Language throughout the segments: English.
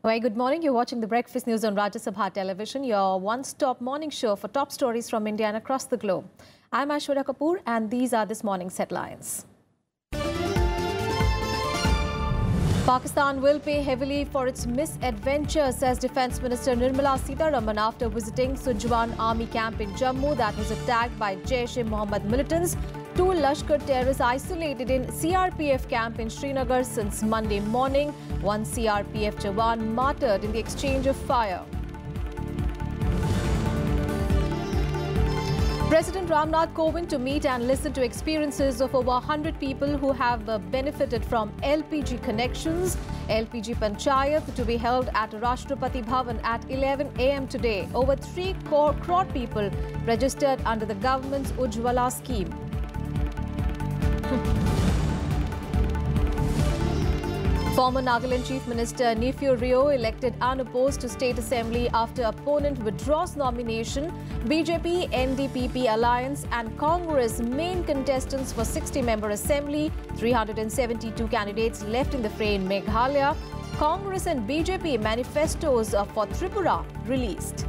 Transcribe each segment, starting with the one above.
Very good morning. You're watching the Breakfast News on Rajya Sabha television, your one-stop morning show for top stories from India and across the globe. I'm Aishwarya Kapoor and these are this morning's headlines. Pakistan will pay heavily for its misadventure, says Defence Minister Nirmala Sitharaman after visiting Sujwan army camp in Jammu that was attacked by Jaish-e-Mohammed militants. Two Lashkar terrorists isolated in CRPF camp in Srinagar since Monday morning. One CRPF Jawan martyred in the exchange of fire. President Ram Nath Kovind to meet and listen to experiences of over 100 people who have benefited from LPG connections. LPG panchayat to be held at Rashtrapati Bhavan at 11 a.m. today. Over 3 crore people registered under the government's Ujjwala scheme. Former Nagaland Chief Minister Neiphiu Rio elected unopposed to State Assembly after opponent withdraws nomination. BJP, NDPP alliance and Congress main contestants for 60-member Assembly. 372 candidates left in the fray in Meghalaya. Congress and BJP manifestos for Tripura released.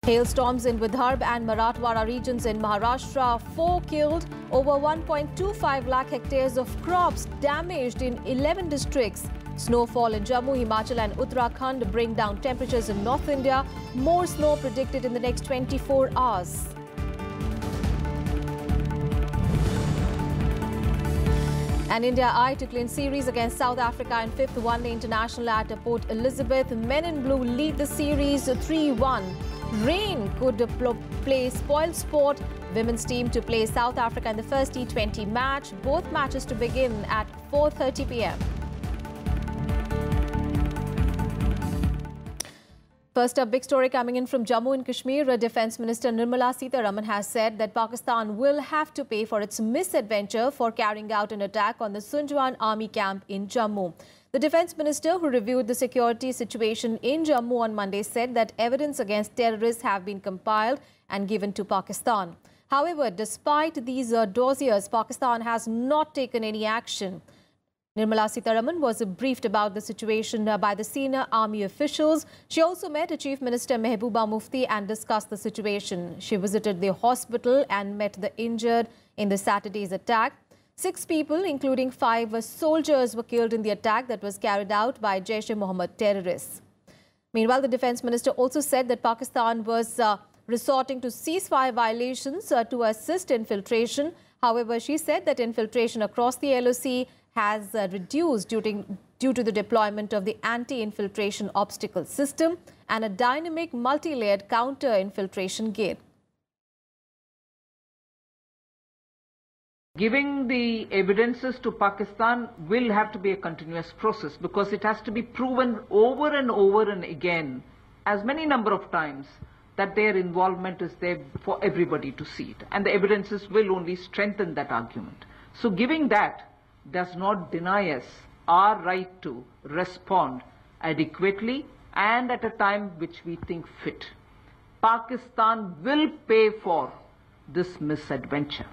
Hailstorms in Vidarbha and Marathwada regions in Maharashtra, 4 killed, over 1.25 lakh hectares of crops damaged in 11 districts. Snowfall in Jammu, Himachal and Uttarakhand bring down temperatures in North India. More snow predicted in the next 24 hours. And India eye to clean series against South Africa in 5th one-day international at Port Elizabeth. Men in blue lead the series 3-1. Rain could play spoil sport. Women's team to play South Africa in the first T20 match. Both matches to begin at 4:30 p.m. First up, big story coming in from Jammu and Kashmir. Defence Minister Nirmala Sitharaman has said that Pakistan will have to pay for its misadventure for carrying out an attack on the Sujwan army camp in Jammu. The Defence Minister, who reviewed the security situation in Jammu on Monday, said that evidence against terrorists have been compiled and given to Pakistan. However, despite these dossiers, Pakistan has not taken any action. Nirmala Sitharaman was briefed about the situation by the senior army officials. She also met Chief Minister Mehbooba Mufti and discussed the situation. She visited the hospital and met the injured in the Saturday's attack. 6 people, including 5 soldiers, were killed in the attack that was carried out by Jaish-e-Mohammed terrorists. Meanwhile, the Defence Minister also said that Pakistan was resorting to ceasefire violations to assist infiltration. However, she said that infiltration across the LOC has reduced due to the deployment of the anti-infiltration obstacle system and a dynamic multi-layered counter-infiltration gate. Giving the evidences to Pakistan will have to be a continuous process because it has to be proven over and over and again as many number of times that their involvement is there for everybody to see it. And the evidences will only strengthen that argument. So giving that does not deny us our right to respond adequately and at a time which we think fit. Pakistan will pay for this misadventure.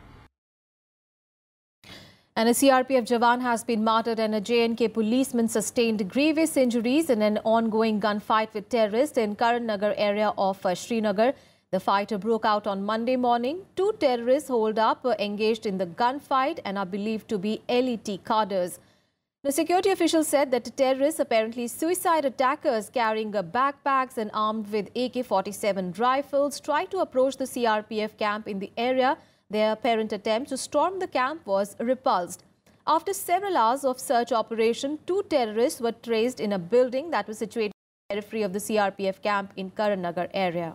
And a CRPF Jawan has been martyred and a JNK policeman sustained grievous injuries in an ongoing gunfight with terrorists in Karan-Nagar area of Srinagar. The fight broke out on Monday morning. 2 terrorists holed up engaged in the gunfight and are believed to be LET cadres. The security officials said that the terrorists, apparently suicide attackers carrying backpacks and armed with AK-47 rifles, tried to approach the CRPF camp in the area. Their apparent attempt to storm the camp was repulsed. After several hours of search operation, 2 terrorists were traced in a building that was situated on the periphery of the CRPF camp in Karan-Nagar area.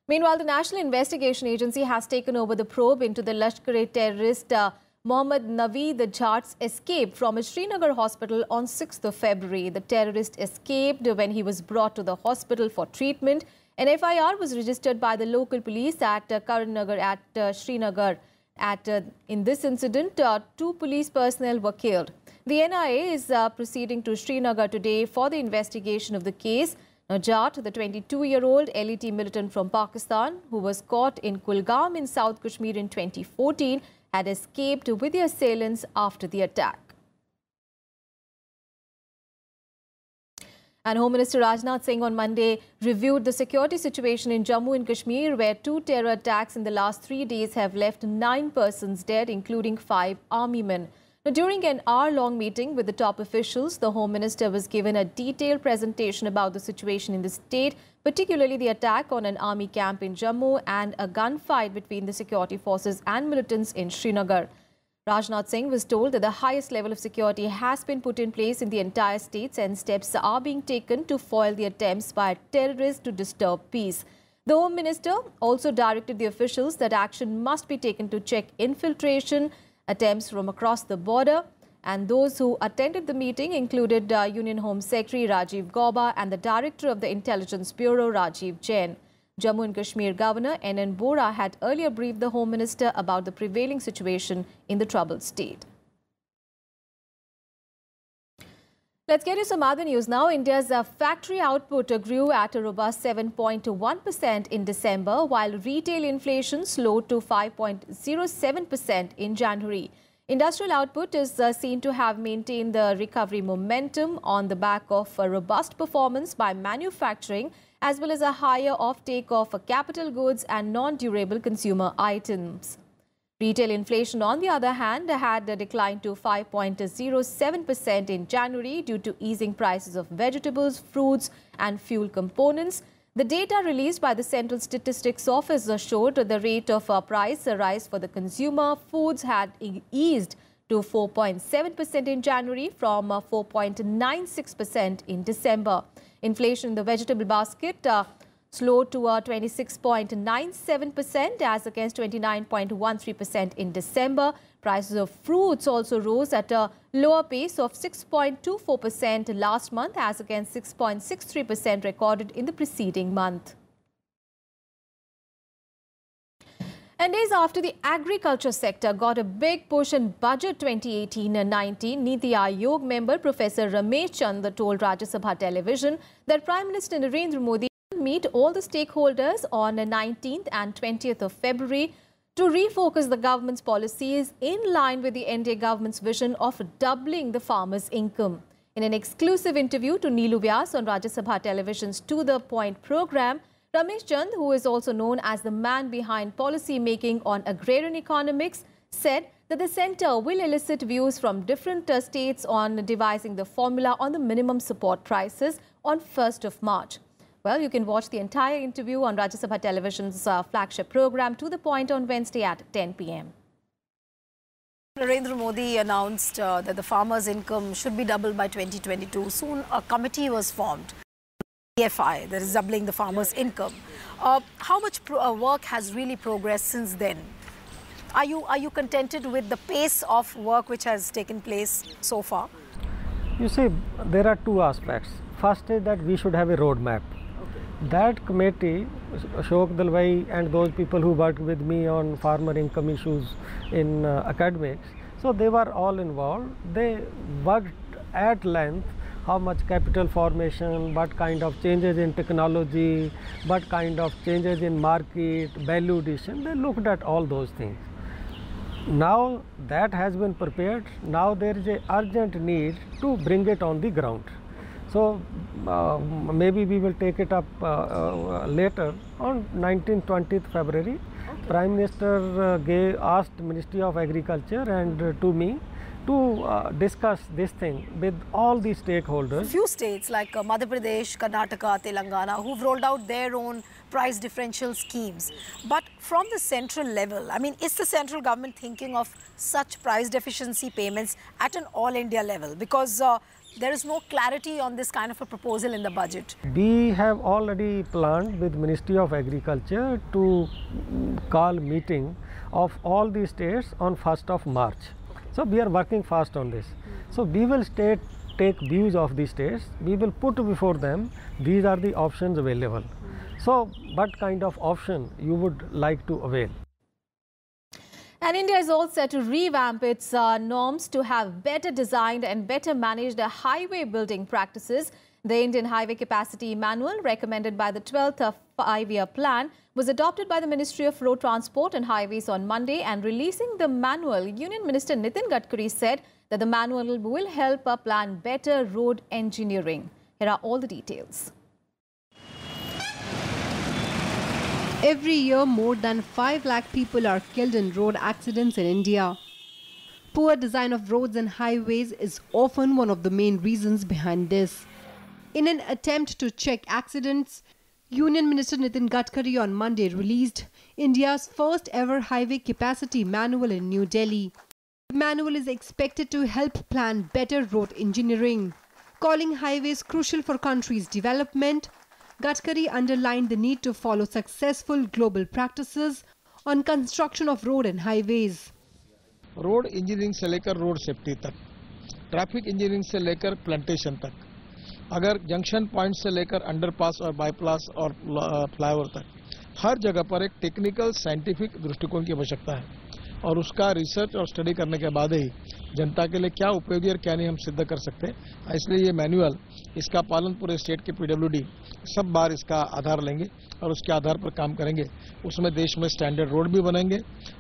Meanwhile, the National Investigation Agency has taken over the probe into the Lashkar-e terrorist Mohammad Naveed Jat's escape from a Srinagar hospital on 6th of February. The terrorist escaped when he was brought to the hospital for treatment. An FIR was registered by the local police at Karan-Nagar at Srinagar. In this incident, 2 police personnel were killed. The NIA is proceeding to Srinagar today for the investigation of the case. Jat, the 22-year-old LET militant from Pakistan, who was caught in Kulgam in South Kashmir in 2014, had escaped with the assailants after the attack. And Home Minister Raj Nath on Monday reviewed the security situation in Jammu and Kashmir, where 2 terror attacks in the last 3 days have left 9 persons dead, including 5 army men. Now, during an hour-long meeting with the top officials, the Home Minister was given a detailed presentation about the situation in the state, particularly the attack on an army camp in Jammu and a gunfight between the security forces and militants in Srinagar. Rajnath Singh was told that the highest level of security has been put in place in the entire states and steps are being taken to foil the attempts by terrorists to disturb peace. The Home Minister also directed the officials that action must be taken to check infiltration attempts from across the border, and those who attended the meeting included Union Home Secretary Rajiv Gauba and the Director of the Intelligence Bureau Rajiv Jain. Jammu and Kashmir Governor N.N. Bora had earlier briefed the Home Minister about the prevailing situation in the troubled state. Let's get you some other news now. India's factory output grew at a robust 7.1% in December, while retail inflation slowed to 5.07% in January. Industrial output is seen to have maintained the recovery momentum on the back of a robust performance by manufacturing, as well as a higher offtake of capital goods and non-durable consumer items. Retail inflation, on the other hand, had declined to 5.07% in January due to easing prices of vegetables, fruits and fuel components. The data released by the Central Statistics Office showed the rate of price rise for the consumer foods had eased to 4.7% in January from 4.96% in December. Inflation in the vegetable basket slowed to 26.97% as against 29.13% in December. Prices of fruits also rose at a lower pace of 6.24% last month as against 6.63% recorded in the preceding month. And days after the agriculture sector got a big push in Budget 2018-19, Niti Aayog member Professor Ramesh Chand told Rajya Sabha television that Prime Minister Narendra Modi will meet all the stakeholders on the 19th and 20th of February to refocus the government's policies in line with the NDA government's vision of doubling the farmers' income. In an exclusive interview to Neelu Vyas on Rajya Sabha television's To The Point program, Ramesh Chand, who is also known as the man behind policy making on agrarian economics, said that the centre will elicit views from different states on devising the formula on the minimum support prices on 1st of March. Well, you can watch the entire interview on Rajya Sabha television's flagship program To The Point on Wednesday at 10 p.m. Narendra Modi announced that the farmers' income should be doubled by 2022. Soon a committee was formed. PFI, that is doubling the farmers' income. How much work has really progressed since then? Are you contented with the pace of work which has taken place so far? You see, there are two aspects. First is that we should have a roadmap. That committee, Ashok Dalwai and those people who worked with me on farmer income issues in academics, so they were all involved. They worked at length. How much capital formation, what kind of changes in technology, what kind of changes in market, value addition, they looked at all those things. Now that has been prepared, now there is an urgent need to bring it on the ground. So maybe we will take it up later on 19th-20th February. Okay. Prime Minister asked Ministry of Agriculture and to me to discuss this thing with all the stakeholders. Few states like Madhya Pradesh, Karnataka, Telangana, who've rolled out their own price differential schemes. But from the central level, I mean, is the central government thinking of such price deficiency payments at an all-India level? Because there is no clarity on this kind of a proposal in the budget. We have already planned with Ministry of Agriculture to call meeting of all the states on 1st of March. So we are working fast on this. So we will take views of the states. We will put before them, these are the options available. So what kind of option you would like to avail? And India is all set to revamp its norms to have better designed and better managed highway building practices. The Indian Highway Capacity Manual, recommended by the 12th Five-Year Plan, was adopted by the Ministry of Road Transport and Highways on Monday, and releasing the manual, Union Minister Nitin Gadkari said that the manual will help plan better road engineering. Here are all the details. Every year, more than 5 lakh people are killed in road accidents in India. Poor design of roads and highways is often one of the main reasons behind this. In an attempt to check accidents, Union Minister Nitin Gadkari on Monday released India's first ever highway capacity manual in New Delhi. The manual is expected to help plan better road engineering. Calling highways crucial for country's development, Gadkari underlined the need to follow successful global practices on construction of road and highways. Road engineering से लेकर road safety तक, traffic engineering से लेकर plantation तक, अगर junction point से लेकर underpass और बाईपास और फ्लाईओवर तक, हर जगह पर एक टेक्निकल साइंटिफिक दृष्टिकोण की आवश्यकता है और उसका रिसर्च और स्टडी करने के बाद ही जनता के लिए क्या उपयोगी और क्या नहीं हम सिद्ध कर सकते हैं। इसलिए ये मैनुअल, इसका पालन पूरे स्टेट के पीडब्ल्यूडी सब बार इसका आधार लेंगे और उसके आधार पर काम करेंगे। उसमें देश में स्टैंडर्ड रोड भी बनेंगे,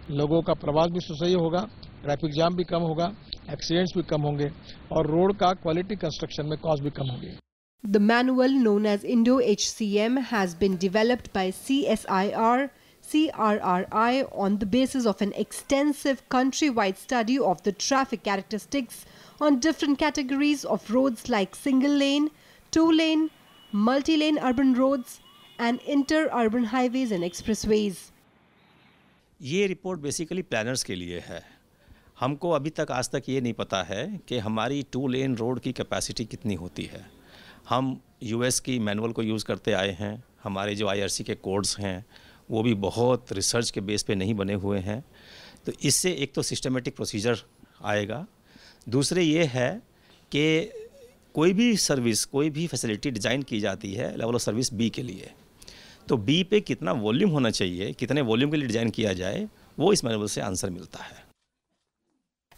लोगों का प्रवास भी सुसह्य होगा, ट्रैफिक जाम भी कम होगा, एक्सीडेंट्स भी कम होंगे और रोड का क्वालिटी कंस्ट्रक्शन में कॉस्ट भी कम होगी। The manual, known as Indo-HCM, has been developed by CSIR, CRRI on the basis of an extensive countrywide study of the traffic characteristics on different categories of roads like single-lane, two-lane, multi-lane urban roads and inter-urban highways and expressways. ये report basically planners के लिए है। हमको अभी तक आज तक ये नहीं पता है कि हमारी 2 लेन रोड की कैपेसिटी कितनी होती है। हम यूएस की मैनुअल को यूज़ करते आए हैं। हमारे जो आईआरसी के कोड्स हैं वो भी बहुत रिसर्च के बेस पे नहीं बने हुए हैं। तो इससे एक तो सिस्टमेटिक प्रोसीजर आएगा, दूसरे ये है कि कोई भी सर्विस, कोई भी फैसिलिटी डिज़ाइन की जाती है लेवल ऑफ सर्विस बी के लिए, तो बी पे कितना वॉल्यूम होना चाहिए, कितने वॉल्यूम के लिए डिज़ाइन किया जाए, वो इस मैनुअल से आंसर मिलता है।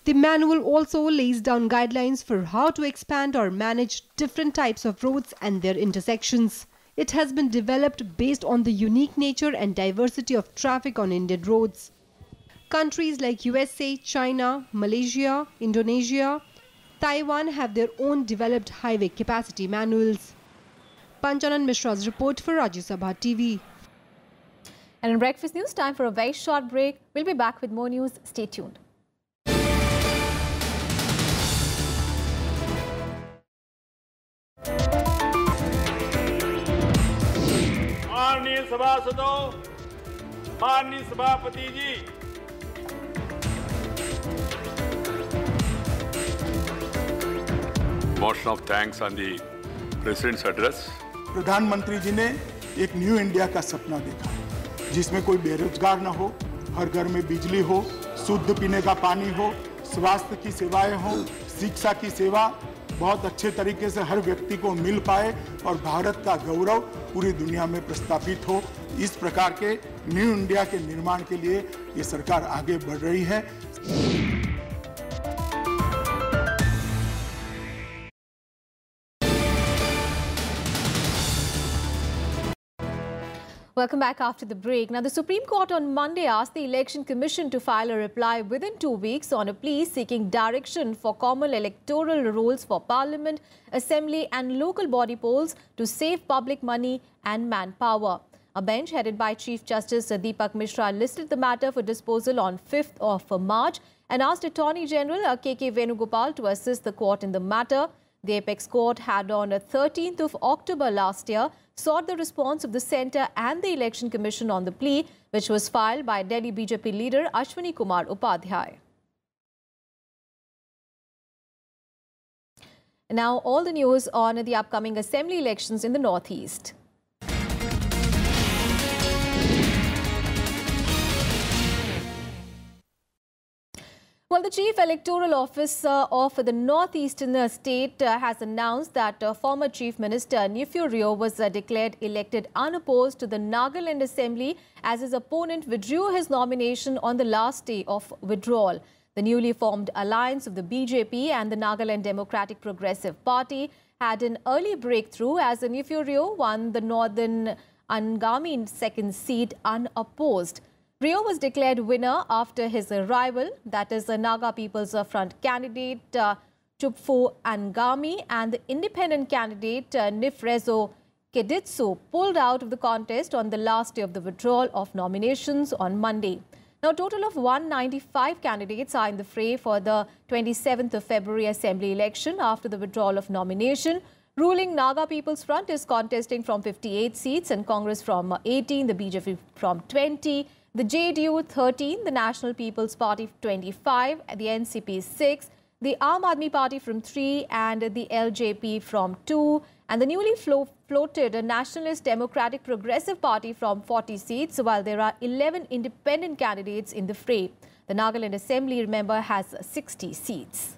The manual also lays down guidelines for how to expand or manage different types of roads and their intersections. It has been developed based on the unique nature and diversity of traffic on Indian roads. Countries like USA, China, Malaysia, Indonesia, Taiwan have their own developed highway capacity manuals. Panchanan Mishra's report for Rajya Sabha TV. And in Breakfast News, time for a very short break. We'll be back with more news. Stay tuned. माननीय सभासदों, माननीय सभापति जी, motion of thanks on the President's address. प्रधानमंत्री जी ने एक new India का सपना देखा जिसमें कोई बेरोजगार न हो, हर घर में बिजली हो, शुद्ध पीने का पानी हो, स्वास्थ्य की सेवाएं हो, शिक्षा की सेवा बहुत अच्छे तरीके से हर व्यक्ति को मिल पाए और भारत का गौरव पूरी दुनिया में प्रस्थापित हो। इस प्रकार के न्यू इंडिया के निर्माण के लिए ये सरकार आगे बढ़ रही है। Welcome back after the break. Now, the Supreme Court on Monday asked the Election Commission to file a reply within 2 weeks on a plea seeking direction for common electoral rules for Parliament, Assembly and local body polls to save public money and manpower. A bench headed by Chief Justice Deepak Mishra listed the matter for disposal on 5th of March and asked Attorney General K.K. Venugopal to assist the court in the matter. The Apex Court had on 13th of October last year sought the response of the Centre and the Election Commission on the plea, which was filed by Delhi BJP leader Ashwini Kumar Upadhyay. Now, all the news on the upcoming assembly elections in the Northeast. Well, the Chief Electoral Officer of the Northeastern state has announced that former Chief Minister Neiphiu Rio was declared elected unopposed to the Nagaland Assembly as his opponent withdrew his nomination on the last day of withdrawal. The newly formed alliance of the BJP and the Nagaland Democratic Progressive Party had an early breakthrough as Neiphiu Rio won the northern Angami second seat unopposed. Rio was declared winner after his rival, that is the Naga People's Front candidate Chupfu Angami and the independent candidate Nifrezo Keditsu pulled out of the contest on the last day of the withdrawal of nominations on Monday. Now, a total of 195 candidates are in the fray for the 27th of February Assembly election after the withdrawal of nomination. Ruling Naga People's Front is contesting from 58 seats and Congress from 18, the BJP from 20, the JDU 13, the National People's Party 25, the NCP 6, the Aam Aadmi Party from 3 and the LJP from 2, and the newly floated Nationalist Democratic Progressive Party from 40 seats, while there are 11 independent candidates in the fray. The Nagaland Assembly, remember, has 60 seats.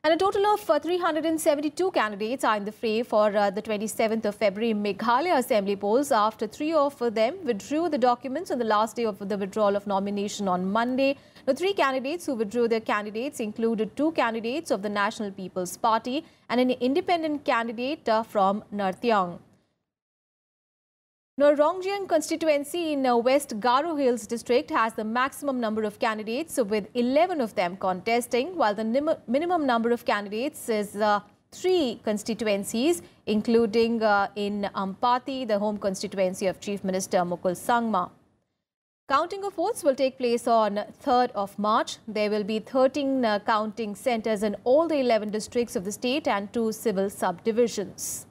And a total of 372 candidates are in the fray for the 27th of February Meghalaya Assembly polls after 3 of them withdrew the documents on the last day of the withdrawal of nomination on Monday. The 3 candidates who withdrew their candidates included 2 candidates of the National People's Party and an independent candidate from Nartyang. Now, Rongjiang constituency in West Garo Hills district has the maximum number of candidates, with 11 of them contesting, while the minimum number of candidates is 3 constituencies, including in Ampati, the home constituency of Chief Minister Mukul Sangma. Counting of votes will take place on 3rd of March. There will be 13 counting centres in all the 11 districts of the state and 2 civil subdivisions.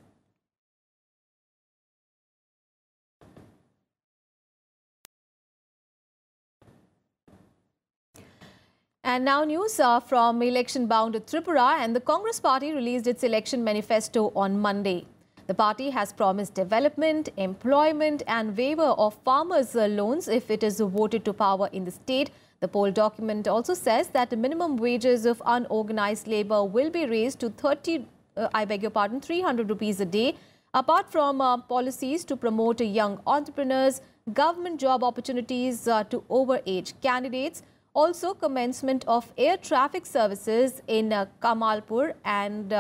And now news from election-bound Tripura, and the Congress party released its election manifesto on Monday. The party has promised development, employment and waiver of farmers' loans if it is voted to power in the state. The poll document also says that the minimum wages of unorganized labour will be raised to 300 rupees a day. Apart from policies to promote young entrepreneurs, government job opportunities to overage candidates, also commencement of air traffic services in Kamalpur and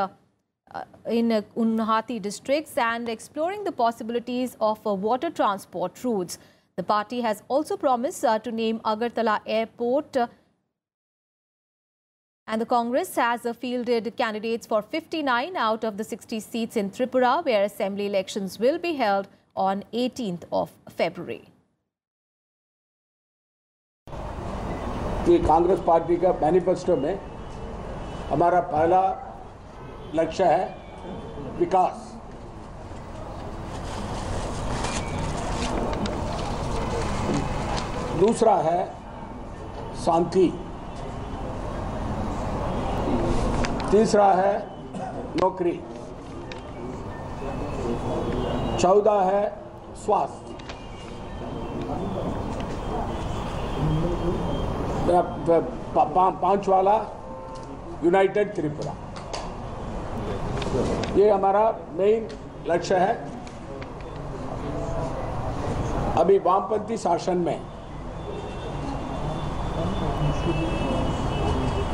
in Unhati districts, and exploring the possibilities of water transport routes. The party has also promised to name Agartala Airport, and the Congress has fielded candidates for 59 out of the 60 seats in Tripura, where assembly elections will be held on 18th of February. कि Congress party का manifesto में हमारा पहला लक्ष्य है विकास। दूसरा है शांति। तीसरा है नौकरी। 14 है स्वास्थ्य। 5 वाला यूनाइटेड त्रिपुरा। ये हमारा मेन लक्ष्य है। अभी वामपंथी शासन में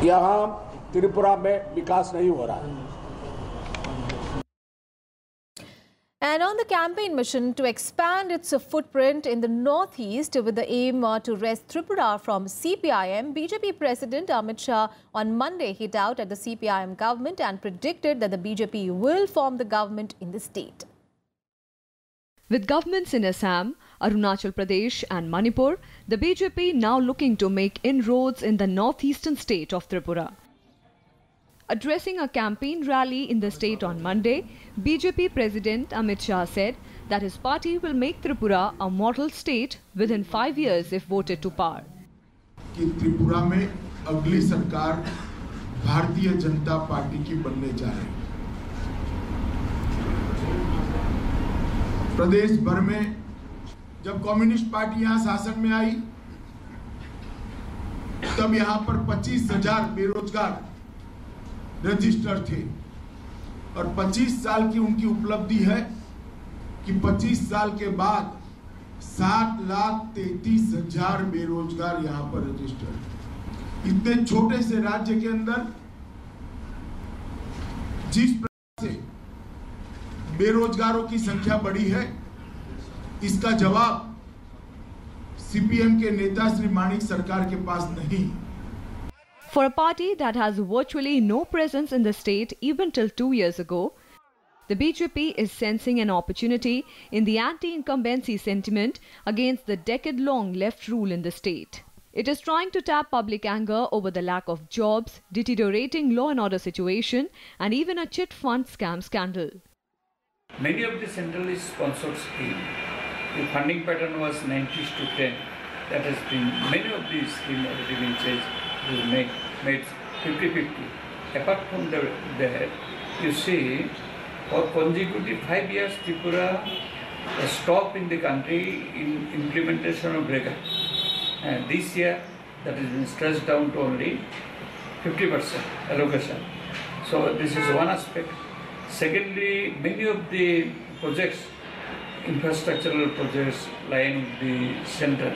यहाँ त्रिपुरा में विकास नहीं हो रहा है। And on the campaign mission to expand its footprint in the northeast with the aim to wrest Tripura from CPIM, BJP President Amit Shah on Monday hit out at the CPIM government and predicted that the BJP will form the government in the state. With governments in Assam, Arunachal Pradesh and Manipur, the BJP now looking to make inroads in the northeastern state of Tripura. Addressing a campaign rally in the state on Monday, BJP President Amit Shah said that his party will make Tripura a model state within 5 years if voted to power. कि त्रिपुरा में अगली सरकार Bharatiya Janata party की बनने जा रही है। प्रदेश भर में जब कम्युनिस्ट पार्टी यहाँ शासन में आई, तब यहाँ पर 25,000 बेरोजगार रजिस्टर थे और 25 साल की उनकी उपलब्धि है कि 25 साल के बाद 7,33,000 बेरोजगार यहाँ पर रजिस्टर। इतने छोटे से राज्य के अंदर जिस प्रकार से बेरोजगारों की संख्या बढ़ी है, इसका जवाब सीपीएम के नेता श्री माणिक सरकार के पास नहीं। For a party that has virtually no presence in the state even till 2 years ago, the BJP is sensing an opportunity in the anti-incumbency sentiment against the decade-long left rule in the state. It is trying to tap public anger over the lack of jobs, deteriorating law and order situation, and even a chit fund scam scandal. Many of the centrally sponsored schemes, the funding pattern was 90:10. That has been, many of these schemes already been changed. It is made 50-50. Apart from that, you see, for consecutive 5 years, Tripura stopped in the country in implementation of BREGA. And this year, that has been stretched down to only 50% allocation. So this is one aspect. Secondly, many of the projects, infrastructural projects, lying with the center.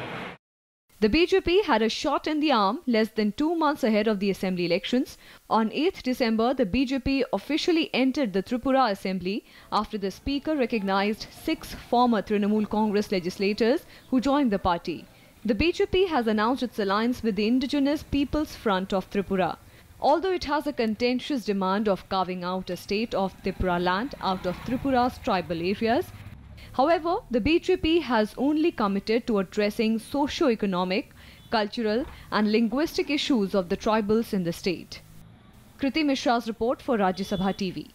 The BJP had a shot in the arm less than 2 months ahead of the assembly elections. On 8th December, the BJP officially entered the Tripura assembly after the speaker recognized 6 former Trinamool Congress legislators who joined the party. The BJP has announced its alliance with the indigenous People's Front of Tripura. Although it has a contentious demand of carving out a state of Tripura land out of Tripura's tribal areas, however, the BJP has only committed to addressing socio-economic, cultural and linguistic issues of the tribals in the state. Kriti Mishra's report for Rajya Sabha TV.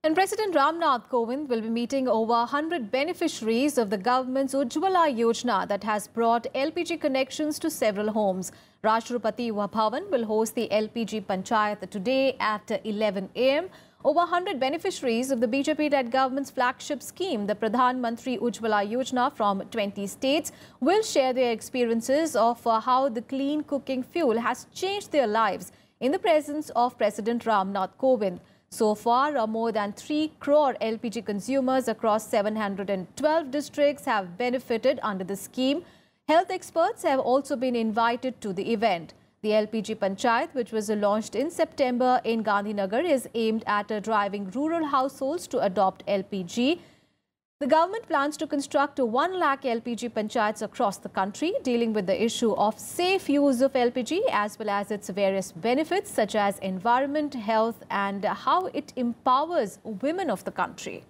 And President Ram Nath Kovind will be meeting over 100 beneficiaries of the government's Ujjwala Yojana that has brought LPG connections to several homes. Rashtrapati Bhavan will host the LPG panchayat today at 11 a.m. Over 100 beneficiaries of the BJP-led government's flagship scheme, the Pradhan Mantri Ujjwala Yojana from 20 states, will share their experiences of how the clean cooking fuel has changed their lives in the presence of President Ram Nath Kovind. So far, more than 3 crore LPG consumers across 712 districts have benefited under the scheme. Health experts have also been invited to the event. The LPG Panchayat, which was launched in September in Gandhinagar, is aimed at driving rural households to adopt LPG. The government plans to construct 1 lakh LPG panchayats across the country, dealing with the issue of safe use of LPG as well as its various benefits such as environment, health and how it empowers women of the country.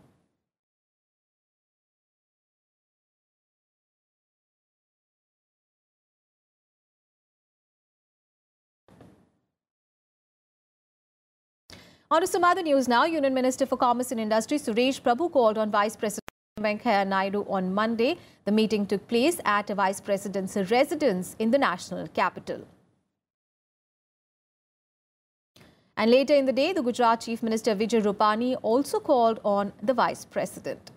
On to some other news now. Union Minister for Commerce and Industry Suresh Prabhu called on Vice President Venkaiah Naidu on Monday. The meeting took place at a Vice President's residence in the national capital. And later in the day, the Gujarat Chief Minister Vijay Rupani also called on the Vice President.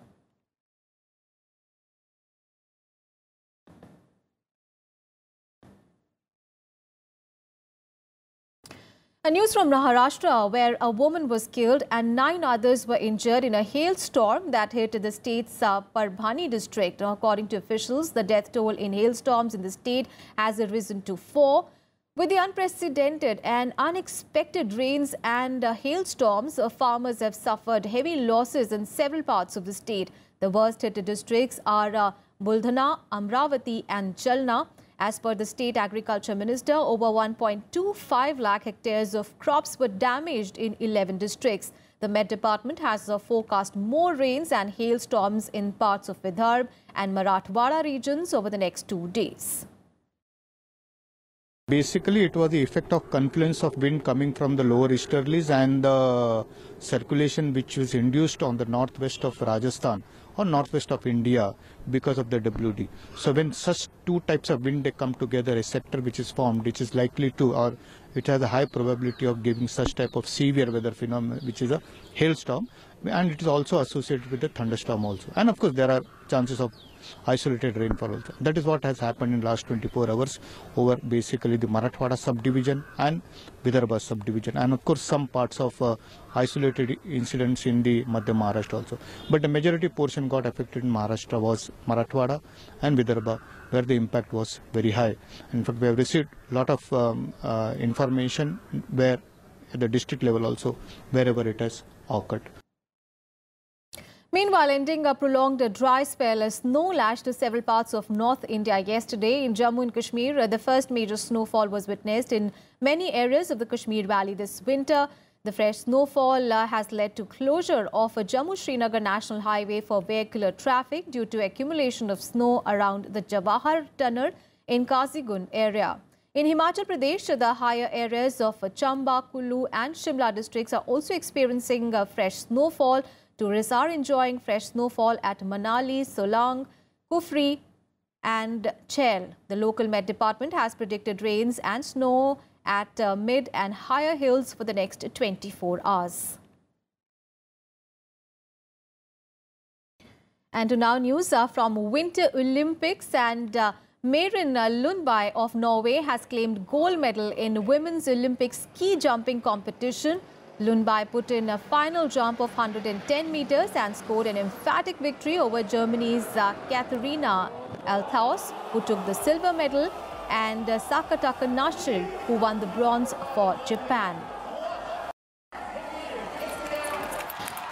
A news from Maharashtra, where a woman was killed and 9 others were injured in a hailstorm that hit the state's Parbhani district. According to officials, the death toll in hailstorms in the state has risen to 4. With the unprecedented and unexpected rains and hailstorms, farmers have suffered heavy losses in several parts of the state. The worst hit districts are Buldhana, Amravati and Jalna. As per the State Agriculture Minister, over 1.25 lakh hectares of crops were damaged in 11 districts. The Met Department has forecast more rains and hailstorms in parts of Vidarbha and Marathwada regions over the next 2 days. Basically, it was the effect of confluence of wind coming from the lower easterlies and the circulation which was induced on the northwest of Rajasthan or northwest of India because of the WD. So when such 2 types of wind they come together, a sector which is formed, which is likely to or which has a high probability of giving such type of severe weather phenomenon, which is a hailstorm, and it is also associated with the thunderstorm also. And of course, there are chances of isolated rainfall also. That is what has happened in last 24 hours over basically the Marathwada subdivision and Vidarbha subdivision, and of course some parts of isolated incidents in the Madhya Maharashtra also. But the majority portion got affected in Maharashtra was Marathwada and Vidarbha, where the impact was very high. In fact, we have received a lot of information where at the district level also, wherever it has occurred. Meanwhile, ending a prolonged dry spell, a snow lashed several parts of North India yesterday. In Jammu and Kashmir, the first major snowfall was witnessed in many areas of the Kashmir Valley this winter. The fresh snowfall has led to closure of a Jammu-Srinagar National Highway for vehicular traffic due to accumulation of snow around the Jawahar Tunnel in Kazigund area. In Himachal Pradesh, the higher areas of Chamba, Kullu and Shimla districts are also experiencing fresh snowfall. Tourists are enjoying fresh snowfall at Manali, Solang, Kufri and Chel. The local Met Department has predicted rains and snow at mid and higher hills for the next 24 hours. And to now news from Winter Olympics, and Maren Lundberg of Norway has claimed gold medal in women's Olympic ski jumping competition. Lundberg put in a final jump of 110 meters and scored an emphatic victory over Germany's Katharina Althaus, who took the silver medal, and Sakataka Nashil, who won the bronze for Japan.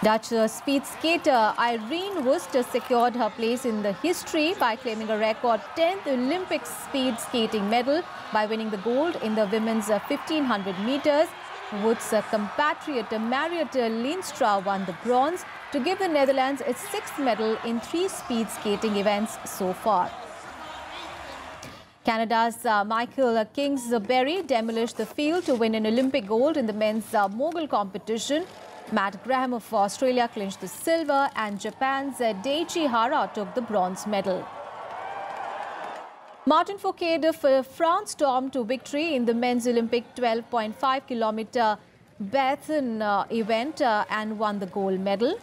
Dutch speed skater Irene Wust secured her place in the history by claiming a record 10th Olympic speed skating medal by winning the gold in the women's 1500 meters. Wood's compatriot Mariette Leenstra won the bronze to give the Netherlands its 6th medal in 3 speed skating events so far. Canada's Michael Kingsbury demolished the field to win an Olympic gold in the men's mogul competition. Matt Graham of Australia clinched the silver, and Japan's Deiichi Hara took the bronze medal. Martin Fourcade of France stormed to victory in the men's Olympic 12.5 kilometer Bathon event and won the gold medal.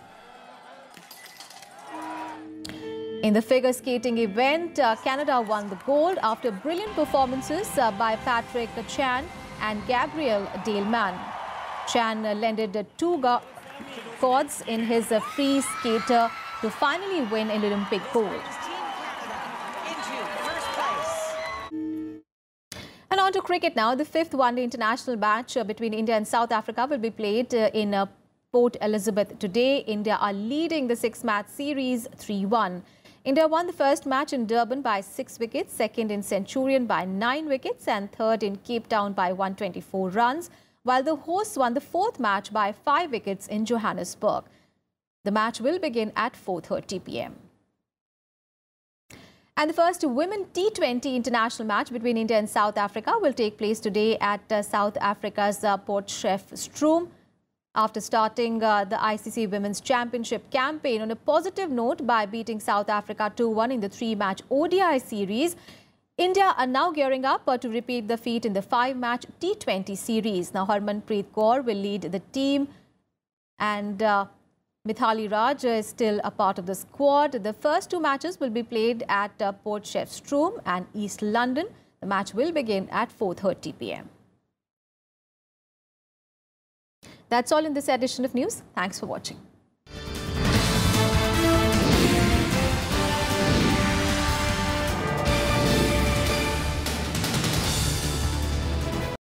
In the figure skating event, Canada won the gold after brilliant performances by Patrick Chan and Gabriel Daleman. Chan landed 2 cords in his free skater to finally win an Olympic gold. And on to cricket now. The 5th one-day international match between India and South Africa will be played in Port Elizabeth today. India are leading the 6-match series 3-1. India won the first match in Durban by 6 wickets, second in Centurion by 9 wickets and third in Cape Town by 124 runs, while the hosts won the 4th match by 5 wickets in Johannesburg. The match will begin at 4:30 p.m. And the first women T20 international match between India and South Africa will take place today at South Africa's Potchefstroom. After starting the ICC Women's Championship campaign on a positive note by beating South Africa 2-1 in the 3-match ODI series, India are now gearing up to repeat the feat in the 5-match T20 series. Now, Harmanpreet Kaur will lead the team, and Mithali Raj is still a part of the squad. The first 2 matches will be played at Potchefstroom and East London. The match will begin at 4:30 p.m. That's all in this edition of news. Thanks for watching.